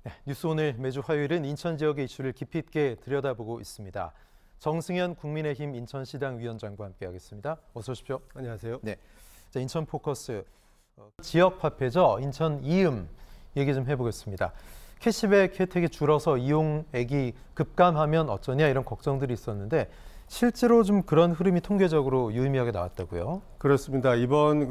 네, 뉴스 오늘 매주 화요일은 인천 지역의 이슈를 깊이 있게 들여다보고 있습니다. 정승현 국민의힘 인천시당 위원장과 함께하겠습니다. 어서 오십시오. 안녕하세요. 네, 자, 인천 포커스 지역 화폐죠. 인천 이음 얘기 좀 해보겠습니다. 캐시백 혜택이 줄어서 이용액이 급감하면 어쩌냐 이런 걱정들이 있었는데 실제로 좀 그런 흐름이 통계적으로 유의미하게 나왔다고요? 그렇습니다. 이번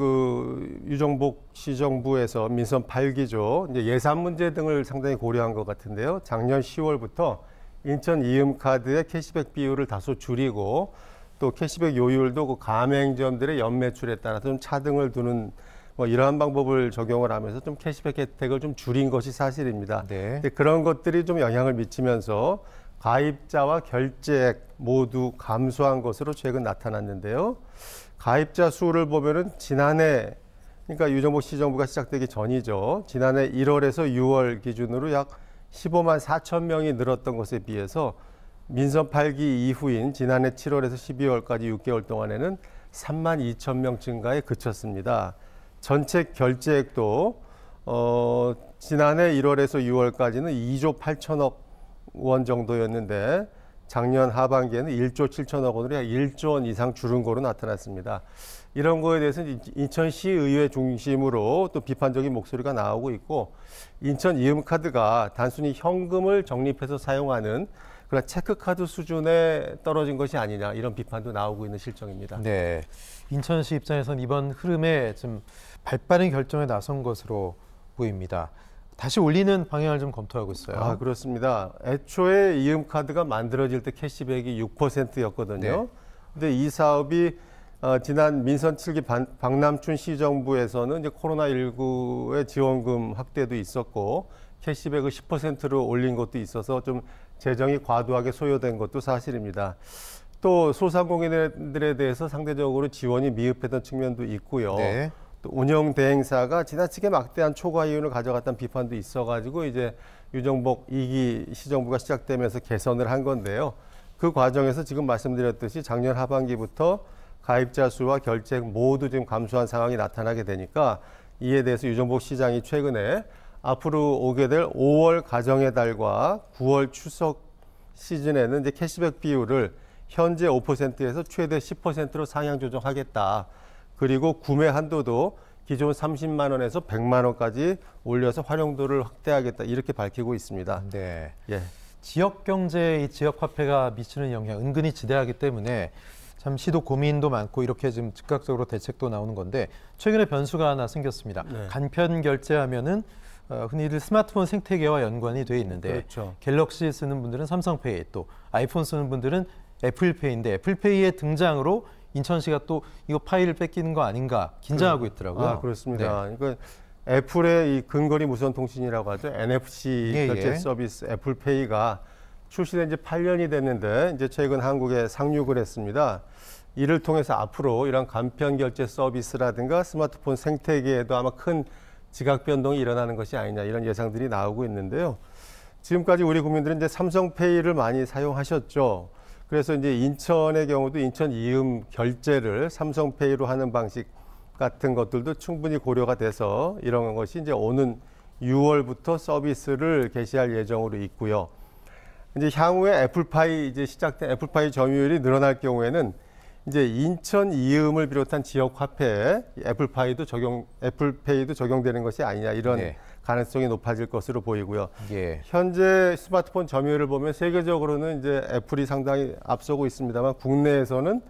유정복 시정부에서 민선 8기조 이제 예산 문제 등을 상당히 고려한 것 같은데요. 작년 10월부터 인천 이음 카드의 캐시백 비율을 다소 줄이고 또 캐시백 요율도 그 가맹점들의 연매출에 따라서 좀 차등을 두는 이러한 방법을 적용을 하면서 좀 캐시백 혜택을 좀 줄인 것이 사실입니다. 네. 그런 것들이 좀 영향을 미치면서 가입자와 결제액 모두 감소한 것으로 최근 나타났는데요. 가입자 수를 보면은 지난해, 그러니까 유정복 시정부가 시작되기 전이죠. 지난해 1월에서 6월 기준으로 약 15만 4천 명이 늘었던 것에 비해서 민선 8기 이후인 지난해 7월에서 12월까지 6개월 동안에는 3만 2천 명 증가에 그쳤습니다. 전체 결제액도 지난해 1월에서 6월까지는 2조 8천억 원 정도였는데 작년 하반기에는 1조 7천억 원으로 약 1조 원 이상 줄은 거로 나타났습니다. 이런 거에 대해서는 인천시의회 중심으로 또 비판적인 목소리가 나오고 있고 인천 이음카드가 단순히 현금을 적립해서 사용하는 그런 체크카드 수준에 떨어진 것이 아니냐 이런 비판도 나오고 있는 실정입니다. 네, 인천시 입장에서는 이번 흐름에 좀 발빠른 결정에 나선 것으로 보입니다. 다시 올리는 방향을 좀 검토하고 있어요. 그렇습니다. 애초에 이음카드가 만들어질 때 캐시백이 6%였거든요. 네. 근데 이 사업이 지난 민선 7기 박남춘 시정부에서는 이제 코로나19의 지원금 확대도 있었고 캐시백을 10%로 올린 것도 있어서 좀 재정이 과도하게 소요된 것도 사실입니다. 또 소상공인들에 대해서 상대적으로 지원이 미흡했던 측면도 있고요. 네. 또 운영 대행사가 지나치게 막대한 초과 이윤을 가져갔다는 비판도 있어가지고 이제 유정복 2기 시정부가 시작되면서 개선을 한 건데요. 그 과정에서 지금 말씀드렸듯이 작년 하반기부터 가입자 수와 결제액 모두 지금 감소한 상황이 나타나게 되니까 이에 대해서 유정복 시장이 최근에 앞으로 오게 될 5월 가정의 달과 9월 추석 시즌에는 이제 캐시백 비율을 현재 5%에서 최대 10%로 상향 조정하겠다. 그리고 구매 한도도 기존 30만 원에서 100만 원까지 올려서 활용도를 확대하겠다. 이렇게 밝히고 있습니다. 네. 예. 지역 경제에 이 지역 화폐가 미치는 영향 은근히 지대하기 때문에 참 시도 고민도 많고 이렇게 지금 즉각적으로 대책도 나오는 건데 최근에 변수가 하나 생겼습니다. 네. 간편 결제하면은 흔히들 스마트폰 생태계와 연관이 돼 있는데 그렇죠. 갤럭시 쓰는 분들은 삼성페이 또 아이폰 쓰는 분들은 애플페이인데 애플페이의 등장으로 인천시가 또 이거 파일을 뺏기는 거 아닌가 긴장하고 있더라고요. 그렇습니다. 네. 그러니까 애플의 이 근거리 무선 통신이라고 하죠. NFC 결제 서비스 애플페이가 출시된 지 8년이 됐는데 이제 최근 한국에 상륙을 했습니다. 이를 통해서 앞으로 이런 간편 결제 서비스라든가 스마트폰 생태계에도 아마 큰 지각 변동이 일어나는 것이 아니냐 이런 예상들이 나오고 있는데요. 지금까지 우리 국민들은 이제 삼성페이를 많이 사용하셨죠. 그래서 이제 인천의 경우도 인천 이음 결제를 삼성페이로 하는 방식 같은 것들도 충분히 고려가 돼서 이런 것이 이제 오는 6월부터 서비스를 개시할 예정으로 있고요. 이제 향후에 애플파이 이제 시작된 애플파이 점유율이 늘어날 경우에는 이제 인천 이음을 비롯한 지역 화폐에 애플페이도 적용되는 것이 아니냐 이런 네. 가능성이 높아질 것으로 보이고요. 예. 현재 스마트폰 점유율을 보면 세계적으로는 이제 애플이 상당히 앞서고 있습니다만 국내에서는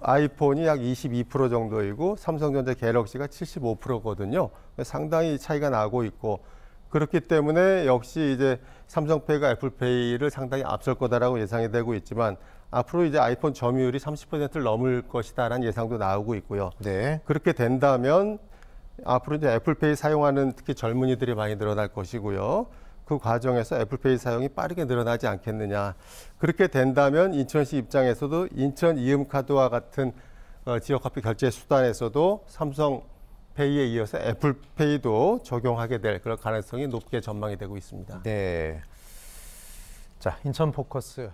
아이폰이 약 22% 정도이고 삼성전자 갤럭시가 75%거든요. 상당히 차이가 나고 있고 그렇기 때문에 역시 이제 삼성페이가 애플페이를 상당히 앞설 거다라고 예상이 되고 있지만 앞으로 이제 아이폰 점유율이 30%를 넘을 것이다라는 예상도 나오고 있고요. 네. 그렇게 된다면 앞으로 이제 애플페이 사용하는 특히 젊은이들이 많이 늘어날 것이고요. 그 과정에서 애플페이 사용이 빠르게 늘어나지 않겠느냐. 그렇게 된다면 인천시 입장에서도 인천 이음카드와 같은 지역화폐 결제 수단에서도 삼성페이에 이어서 애플페이도 적용하게 될 그런 가능성이 높게 전망이 되고 있습니다. 네. 자, 인천 포커스.